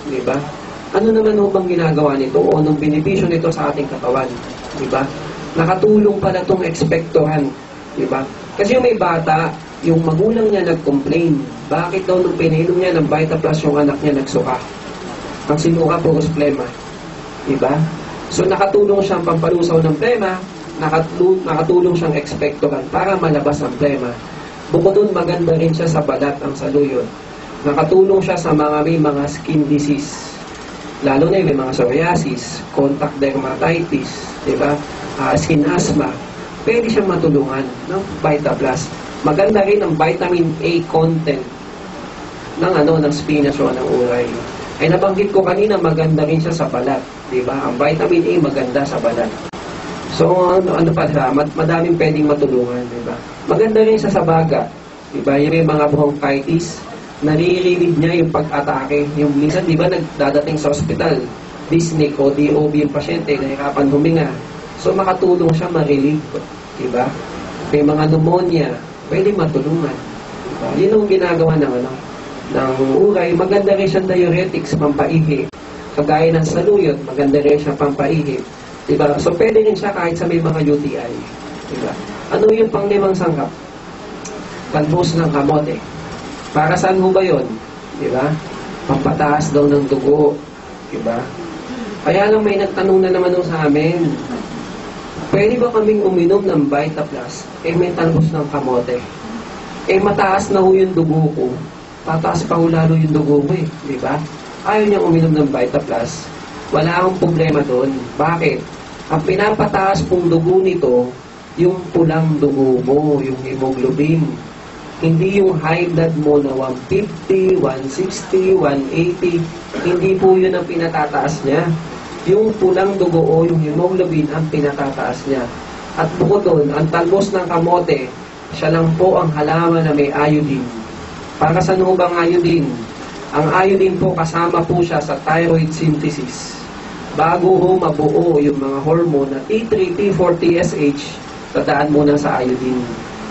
di ba? Ano naman ho bang ginagawa nito o anong benepisyo nito sa ating katawan, di ba? Nakatulong pala itong expectorant, di ba? Kasi yung may bata, yung magulang niya nag-complain, bakit daw nung pinainom niya ng Vita Plus yung anak niya nagsuka? Ang sinuka, puros plema, di ba? So nakatulong siyang pampalusaw ng plema, nakatulong siyang expectorant para malabas ang plema. Bukod doon, maganda rin siya sa balat, ang saluyot. Nakatulong siya sa may mga skin disease. Lalo na yung may mga psoriasis, contact dermatitis, di ba? Skin asthma. Pwede siyang matulungan ng Vita Plus. Maganda rin ang vitamin A content ng spinach o ng uray. Ay nabanggit ko kanina, maganda rin siya sa balat, di ba? Ang vitamin A maganda sa balat. So, ano pa siya? Madaming pwedeng matulungan, di ba? Maganda rin siya sa baga. Di ba? Yung mga bronchitis, naririnig niya yung pag-atake. Yung minsan, di ba, nagdadating sa ospital, dyspneic o DOB yung pasyente, nahirapan huminga. So, makatulong siya ma-relieve. Di ba? May mga pneumonia, pwedeng matulungan. Diba? Yun ang ginagawa ng uray. Maganda rin siyang diuretics, pampaihi. Kagaya ng saluyot, maganda rin siyang pampaihi. Diba? So, pwede rin siya kahit sa may mga UTI. Diba? Ano yung pang-limang sangkap? Talbos ng kamote. Para saan mo ba yun? Diba? Pampataas daw ng dugo. Diba? Kaya lang may nagtanong na naman sa amin, pwede ba kaming uminom ng Vita Plus? May talbos ng kamote. Mataas na ho yung dugo ko. Tataas pa ho lalo yung dugo mo Diba? Ayaw niyang uminom ng Vita Plus. Wala akong problema doon. Bakit? Ang pinapataas pong dugo nito, yung pulang dugo mo, yung hemoglobin. Hindi yung high blood mo na 150, 160, 180. Hindi po yun ang pinatataas niya. Yung pulang dugo o yung hemoglobin ang pinatataas niya. At bukod doon, ang talbos ng kamote, siya lang po ang halaman na may iodine. Para saan ho bang iodine? Ang iodine po kasama po siya sa thyroid synthesis. Bago ho mabuo yung mga hormone na T3, T4, TSH, dadaan muna sa iodine.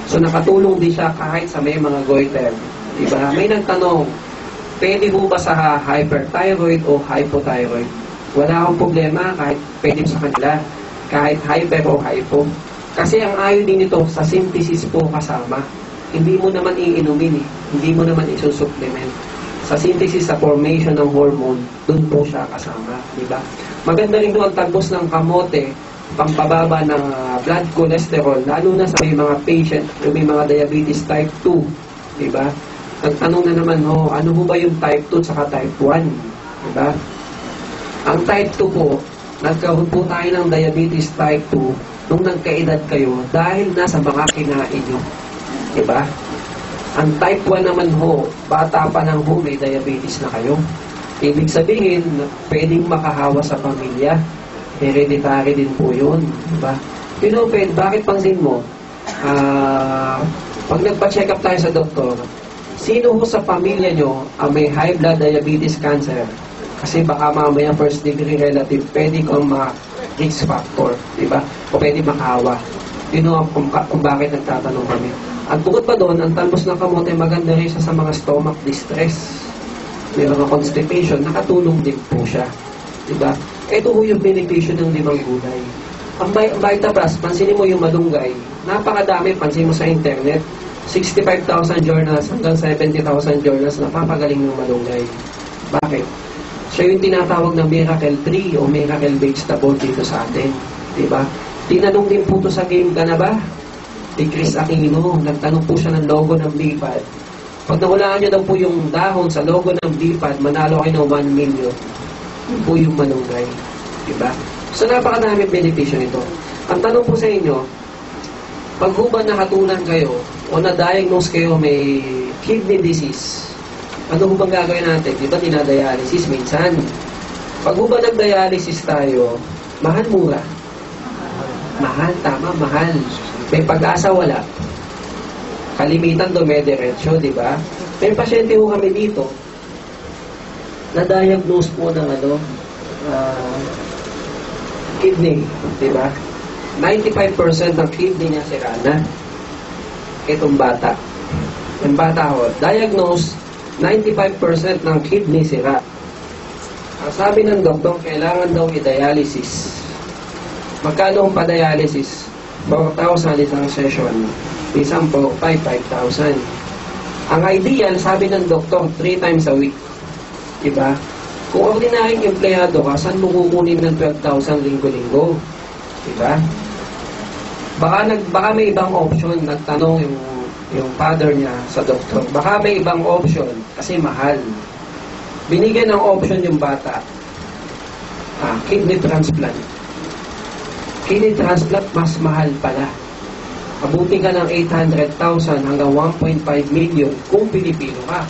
So nakatulong din siya kahit sa may mga goiter. Diba? May nagtanong, pwede ho ba sa hyperthyroid o hypothyroid? Wala akong problema kahit pwede sa kanila. Kahit hyper o hypo. Kasi ang iodine nito sa synthesis po kasama. Hindi mo naman iinumin Hindi mo naman isusupplement. Sa synthesis, sa formation ng hormone, doon po siya kasama. Diba? Maganda rin doon ang talbos ng kamote, pampababa ng blood cholesterol, lalo na sa may mga patient, may mga diabetes type 2. Diba? Nagtanong na naman, ano ho ba yung type 2 saka type 1? Diba? Ang type 2 po, nagkaroon po tayo ng diabetes type 2 nung nagkaedad kayo dahil nasa mga kinain nyo. Diba? Ang type 1 naman bata pa lang may diabetes na kayo. Ibig sabihin, pwedeng makahawa sa pamilya. Hereditary din po yun. Diba? Bakit pansin mo? Pag nagpa-check up tayo sa doktor, sino ho sa pamilya nyo ang may high blood diabetes cancer? Kasi baka mamaya first degree relative, pwede kang ma-risk factor. Diba? O pwede makahawa. Kung bakit nagtatanong kami. At bukod pa doon, ang talbos ng kamote, maganda rin siya sa mga stomach distress. May mga constipation, nakatulong din po siya. Diba? Ito po yung benepisyo ng limang gulay. Ang Vita Plus, pansinin mo yung malunggay, napakadami, pansin mo sa internet, 65,000 journals hanggang 70,000 journals, napapagaling ng malunggay. Bakit? Siya yung tinatawag na miracle tree o miracle vegetable dito sa atin. Diba? Tinanong din po ito sa Game Ka Na Ba? Ni Chris Aquino, nagtanong po siya ng logo ng BPAD. Pag nakulaan niyo daw po yung dahon sa logo ng BPAD, manalo kayo ng 1 million. Yun po yung malunggay. Diba? So, napakadaming benepisyo nito. Ang tanong po sa inyo, pag ba nakatunan kayo o na-diagnose kayo may kidney disease, ano bang gagawin natin? Diba dinadialysis minsan? Pag ba nag-dialysis tayo, mahal mura. Mahal, tama, mahal. May pag-asa, wala. Kalimitan dumediretso, di ba? May pasyente ho kami dito na-diagnose po ng kidney, di ba? 95% ng kidney niya sira na. Itong bata. Yung bata ho, diagnose 95% ng kidney sira. Ang sabi ng doktor, kailangan daw i-dialysis. Magkano ang pa-dialysis? 4,000 isang session. Isang 5,000. Ang ideal, sabi ng doktor, 3 times a week. Diba? Kung ordinaryong empleyado ka, saan mo kukunin ng 12,000 linggo-linggo? Diba? Baka may ibang option, nagtanong yung father niya sa doktor. Baka may ibang option kasi mahal. Binigyan ng option yung bata. Kidney transplant. Kidney transplant mas mahal pala. Abuti ka ng 800,000 hanggang 1.5 million kung Pilipino ka.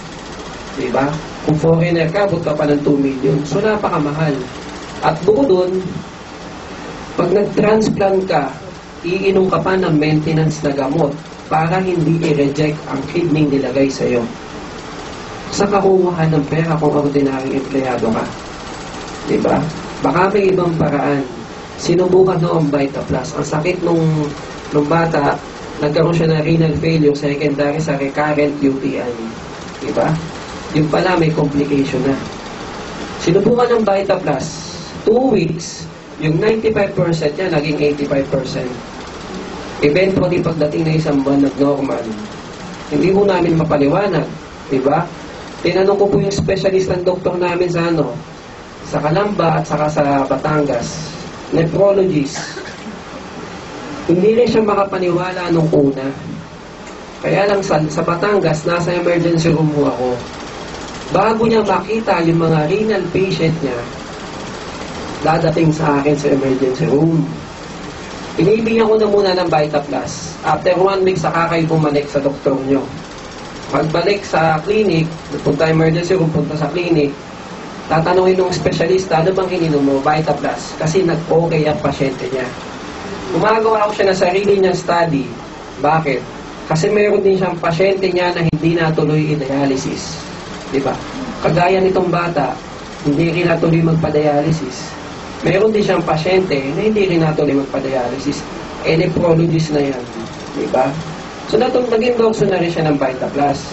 Diba? Kung foreigner ka, abot ka pa ng 2 million. So, napakamahal. At bukod dun, pag nag-transplant ka, iinom ka pa ng maintenance na gamot para hindi i-reject ang kidney nilagay sa'yo. Sa kakuha ng pera kung ordinaryong empleyado ka. Diba? Baka may ibang paraan. Sinubukan noong VitaPlus. Ang sakit nung bata, nagkaroon siya ng renal failure secondary sa recurrent UTI. Diba? Yung pala may complication na. Sinubukan ng VitaPlus. 2 weeks, yung 95% niya naging 85%. Eventually, pagdating na isang buwan nag-normal. Hindi mo namin mapaliwanag. Diba? Tinanong ko po yung specialist ng doktor namin sa Calamba at saka sa Batangas, nephrologist. Hindi rin siya makapaniwala nung una. Kaya lang sa Batangas, nasa emergency room mo ako. Bago niya makita yung mga renal patient niya, dadating sa akin sa emergency room. Inibigyan ko na muna ng VitaPlus. After 1 week, saka kayo bumalik sa doktor nyo. Pagbalik sa clinic, punta emergency room, punta sa clinic, tatanungin ng specialista, ano bang ininom mo? VitaPlus. Kasi nag-okay ang pasyente niya. Gumagawa ko siya na sarili niyang study. Bakit? Kasi mayroon din siyang pasyente niya na hindi natuloy i-dialysis. Diba? Kagaya nitong bata, hindi rin natuloy magpa-dialysis. Mayroon din siyang pasyente na hindi rin natuloy magpa-dialysis. Nephrologist na yan. Diba? So, naging dokso na rin siya ng VitaPlus.